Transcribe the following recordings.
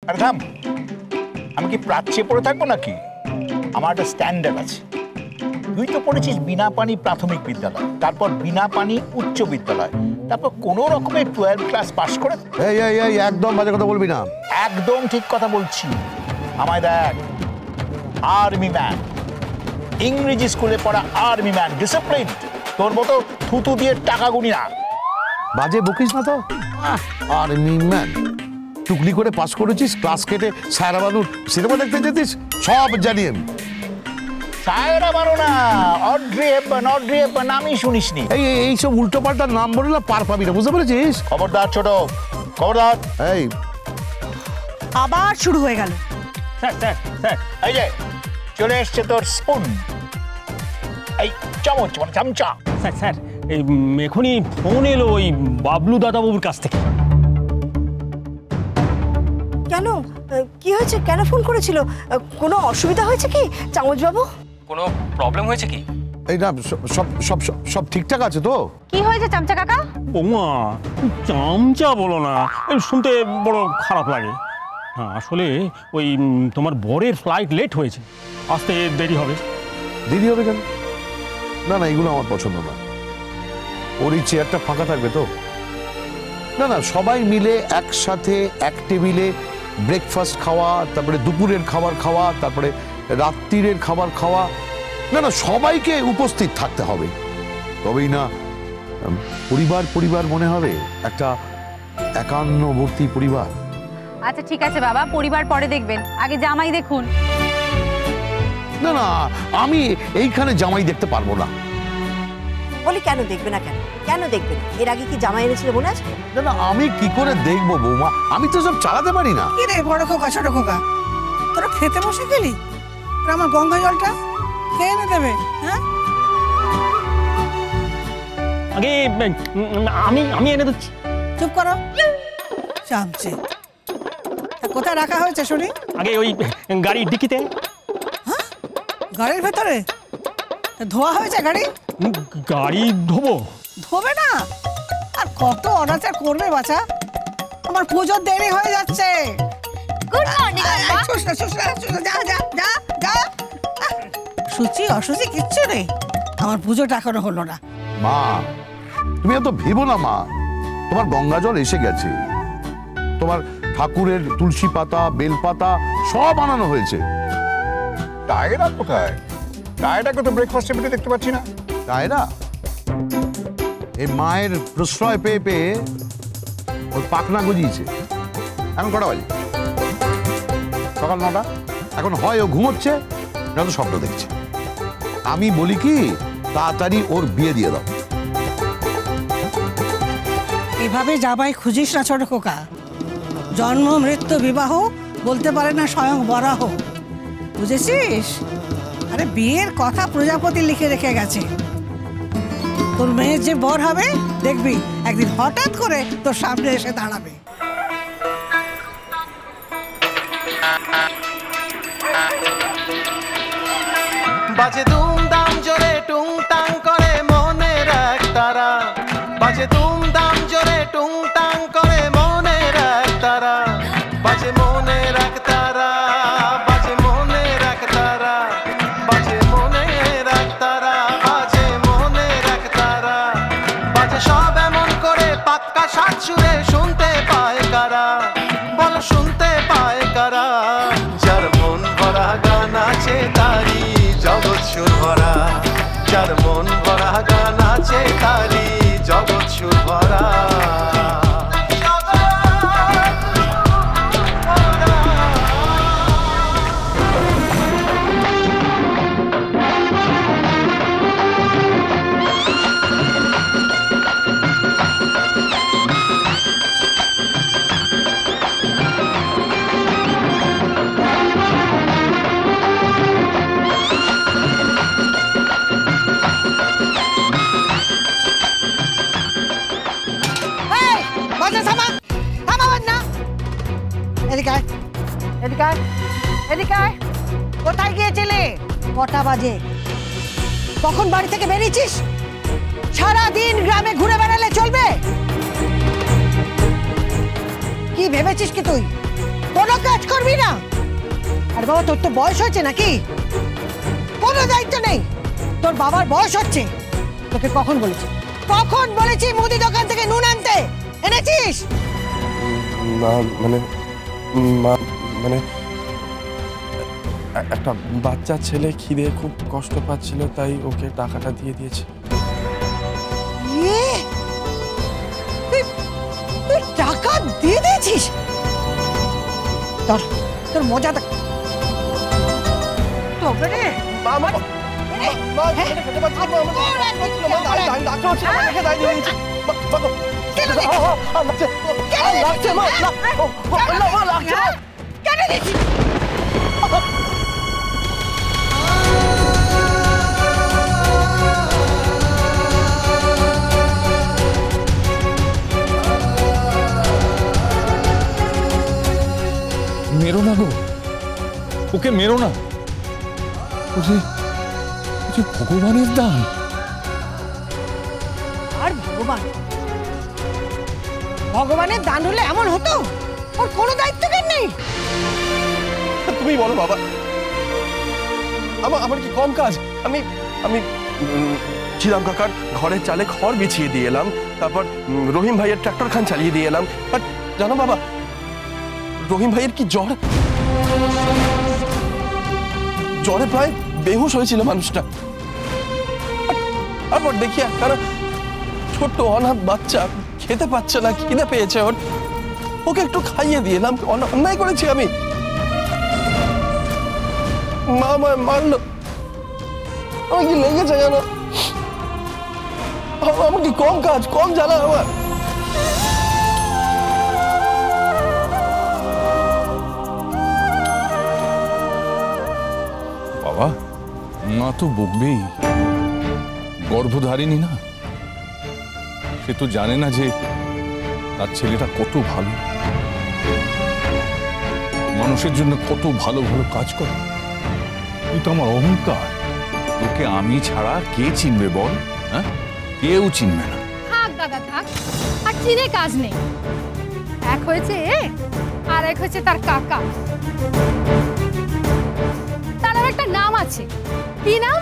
আরে থাম, আমি কি প্রাচ্যে পড়ে থাকবো নাকি? আমার একটা স্ট্যান্ডার্ড আছে। তুই তো পড়েছিস বিনাপানি প্রাথমিক বিদ্যালয়, তারপর বিনাপানি উচ্চ বিদ্যালয়, তারপর কোনো রকমের 12 ক্লাস পাশ করে। এই একদম বাজে কথা বলবি না। একদম ঠিক কথা বলছি। আমায় দেখ, আর্মি ম্যান, ইংরেজি স্কুলে পড়া আর্মি ম্যান, ডিসিপ্লিন। তোর মতো থুতু দিয়ে টাকা গুনি না। বাজে বকিস না তো। আর্মি ম্যান টুকলি করে পাস করেছিস, ক্লাস কেটে সায়রা বানুর সিনেমা দেখতে যেতিস, সব জানি আমি। সায়রা বানু না, অড্রি হেপবার্ন নামই শুনিসনি। এই সব উল্টো পাল্টা নাম বলে না পার পাবি না, বুঝতে পেরেছিস? খবরদার ছোট, খবরদার। এই আবার শুরু হয়ে গেল। স্যার স্যার স্যার, এই যে চলে এসছে তোর স্পুন, এই চামচ মানে চামচা। স্যার স্যার, এই এখনই ফোন এলো ওই বাবলু দাদাবাবুর কাছ থেকে। কেন, কি হয়েছে? কেন ফোন করেছিল? কোনো অসুবিধা হয়েছে কি চামচ বাবু? কোনো প্রবলেম হয়েছে কি? এই না, সব সব সব ঠিকঠাক আছে তো? কি হয়েছে চামচা কাকা? ওমা, চামচা বলো না, শুনতে বড় খারাপ লাগে। হ্যাঁ, আসলে ওই তোমার বরের ফ্লাইট লেট হয়েছে, আসতে দেরি হবে। দেরি হবে কেন? না না, এগুলো আমার পছন্দ না। ওর এই চেয়ারটা ফাঁকা থাকবে তো? না না, সবাই মিলে একসাথে এক টেবিলে ব্রেকফাস্ট খাওয়া, তারপরে দুপুরের খাবার খাওয়া, তারপরে রাত্রিরের খাবার খাওয়া। না না, সবাইকে উপস্থিত থাকতে হবে, তবেই না পরিবার পরিবার মনে হবে, একটা একান্নবর্তী পরিবার। আচ্ছা ঠিক আছে বাবা, পরিবার পরে দেখবেন, আগে জামাই দেখুন। না না, আমি এইখানে জামাই দেখতে পারবো না। বলি কেন দেখবে না? কেন দেখবে না? এর আগে কি জামাই এনেছিল মনে আছে? না না, আমি কি করে দেখবো বৌমা? আমি তো সব চালাতে পারি না। কি রে বড় খোকা ছোট খোকা, তোরা খেতে বসে গেলি? আর আমার গঙ্গা জলটা কে এনে দেবে? হ্যাঁ, আগে আমি এনে দিচ্ছি। চুপ করো চামচে। কোথায় রাখা হয়েছে শুনি? আগে ওই গাড়ির ডিকিতে। হ্যাঁ, গাড়ির ভেতরে? ধোয়া হয়েছে গাড়ি? গাড়ি ধোবো? ধোবে না? আর কত অনাচার করবে বাছা? আমার পুজোর দেরি হয়ে যাচ্ছে। গুড মর্নিং যা। সূচি অসুচি কিচ্ছু নেই, আমার পুজোটা এখনো হলো না। মা, তুমি এত ভেবো না মা। তোমার গঙ্গা জল এসে গেছে, তোমার ঠাকুরের তুলসী পাতা, বেল পাতা সব আনানো হয়েছে। টায়রা কোথায়? টায়রাকে তো ব্রেকফাস্ট টেবিলে দেখতে পাচ্ছি না। টায়রা এই মায়ের প্রশ্রয় পেয়ে পেয়ে ওর পাখনা গজিয়েছে। এখন কটা বাজে? সকাল 9টা। এখন হয় ও ঘুমোচ্ছে, নয়তো স্বপ্ন দেখছে। আমি বলি কি, তাড়াতাড়ি ওর বিয়ে দিয়ে দাও। এভাবে জামাই খুঁজিস না ছোট খোকা। জন্ম মৃত্যু বিবাহ বলতে পারে না স্বয়ং বরাহ, বুঝেছিস? আরে বিয়ের কথা প্রজাপতি লিখে রেখে গেছে। তোর মেয়ের যে বর হবে দেখবি একদিন হঠাৎ করে তোর সামনে এসে দাঁড়াবে। বাজে দুমদাম জোরে টুংটাং করে মনের এক তারা, বাজে দুমদাম জোরে টুংটাং করে মনের এক তারা, বাজে মনের এক তারা, বাজে মনের এক তারা, বাজে মনের এক তারা, বাজে মনের এক তারা, বাজে সব এমন করে পাক্কা সাত সুরে শুনতে পায় কারা, বলো শুনতে পায় কারা? যার মন ভরা গান আছে তারি জগৎ সুর ভরা, যার মন ভরা গান আছে তারি জগৎ সুর ভরা। কোথায় গিয়েছিলে? কটা বাজে? কখন বাড়ি থেকে বেরিয়েছিস? সারাদিন গ্রামে ঘুরে বেড়ালে চলবে? কি ভেবেছিস কি তুই? তোর কোনো কাজ করবি না? আর বাবা তোর তো বয়স হচ্ছে নাকি? কোনো দায়িত্ব নেই। তোর বাবার বয়স হচ্ছে। তোকে কখন বলেছি মুদি দোকান থেকে নুন আনতে? এনেছিস? না মানে একটা বাচ্চা ছেলে খিদে খুব কষ্ট পাচ্ছিল, তাই ওকে টাকাটা দিয়ে দিয়েছে। তুই টাকা দিয়ে দিয়েছিস? তোর মজা দেখ। মেরো না গো, ওকে মেরো না। ভগবানের দান। আর ভগবানের দান হলে এমন হতো? ওর কোনো দায়িত্ব জ্ঞান নেই। তুমি বলো বাবা, আমার কি কম কাজ? আমি শ্রীরাম কাকার ঘরের চালে খড় বিছিয়ে দিয়ে এলাম, তারপর রহিম ভাইয়ের ট্রাক্টর খান চালিয়ে দিয়ে এলাম। বাট জানো বাবা, রহিম ভাইয়ের কি জ্বরে প্রায় বেহুশ হয়েছিল মানুষটা। তারপর দেখি একটা ছোট্ট অনাথ বাচ্চা খেতে পাচ্ছে না, খিদে পেয়েছে ওর, ওকে একটু খাইয়ে দিয়ে এলাম। অন্যায় করেছি আমি? মা আমায় মারলো, আমার কি লেগেছে জানো? আমার কি কম কাজ, কম জ্বালা আমার? বাবা, মা তো বকবেই, গর্ভধারিণী না, সে তো জানে না যে তার ছেলেটা কত ভালো, মানুষের জন্য কত ভালো ভালো কাজ করে। তুই তো আমার অহংকার, তোকে আমি ছাড়া কে চিনবে বল? হ্যাঁ, কেউ চিনবে না। থাক দাদা থাক, আর চিনে কাজ নেই। এক হয়েছে এ, আর এক হয়েছে তার কাকা। তার একটা নাম আছে, কি নাম?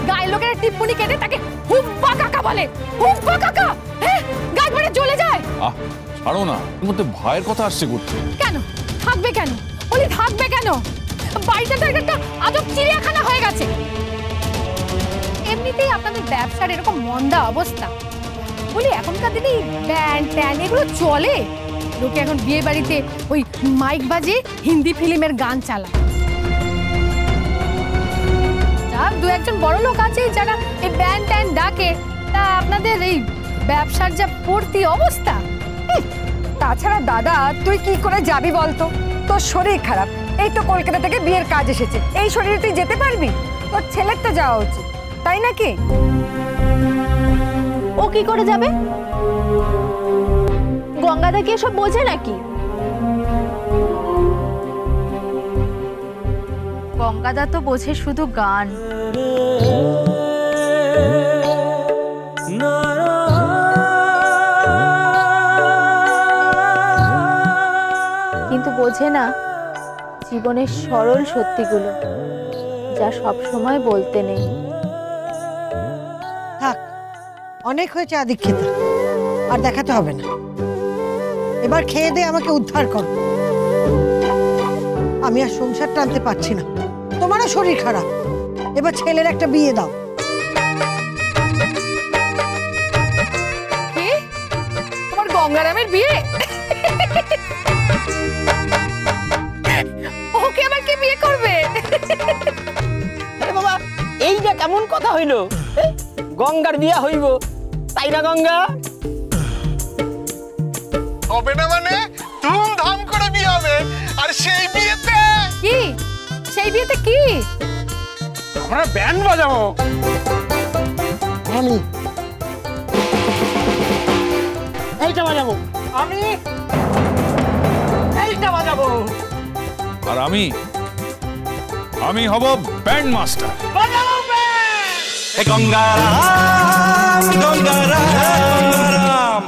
গায়ের লোকের টিপ্পনি কেটে তাকে হুব্বা কাকা বলে। হুব্বা কাকা, হ্যাঁ, গাছ বেড়ে চলে যায়। ছাড়ো না, এর মধ্যে ভয়ের কথা আসছে করতে। কেন থাকবে? কেন বলি থাকবে কেন? বাড়িটা তো একটা আজব চিড়িয়াখানা হয়ে গেছে। এমনিতেই আপনাদের ব্যবসার এরকম মন্দা অবস্থা, বলি এখনকার দিনে ব্যান্ড ট্যান্ড এগুলো চলে? লোকে এখন বিয়ে বাড়িতে ওই মাইক বাজে হিন্দি ফিল্মের গান চালায়। দু একজন বড় লোক আছে যারা এই ব্যান্ড ট্যান্ড ডাকে, তা আপনাদের এই ব্যবসার যা পড়তি অবস্থা। তাছাড়া দাদা, তুই কি করে যাবি বলতো? তোর শরীর খারাপ, এই তো কলকাতা থেকে বিয়ের কাজ এসেছে, এই শরীরে তুই যেতে পারবি? তোর ছেলের তো যাওয়া উচিত, তাই নাকি? ও কি করে যাবে? গঙ্গাদা কি এসব বোঝে নাকি? গঙ্গাদা তো বোঝে শুধু গান। কিন্তু বোঝে না জীবনের সরল সত্যিগুলো, যা সব সময় বলতে নেই। থাক, অনেক হয়েছে আদিক্ষেতা, আর দেখাতে হবে না। এবার খেয়ে দে, আমাকে উদ্ধার কর। আমি আর সংসার টানতে পারছি না, তোমারও শরীর খারাপ, এবার ছেলের একটা বিয়ে দাও। কি? তোমার গঙ্গারামের বিয়ে? ওকে আবার কে বিয়ে করবে? আরে বাবা, এইটা কেমন কথা হইল? গঙ্গার বিয়া হইব, তাই না গঙ্গা? হবে না মানে? ধুমধাম করে বিয়ে হবে, আর সেই বিয়েতে কি? সেই বিয়েতে কি? আমরা ব্যান্ড বাজাবো। আমি এইটা বাজাবো, আমি এইটা বাজাবো, আর আমি হব ব্যান্ড মাস্টার। বাজাবো ব্যান্ড। গঙ্গারাম গঙ্গারাম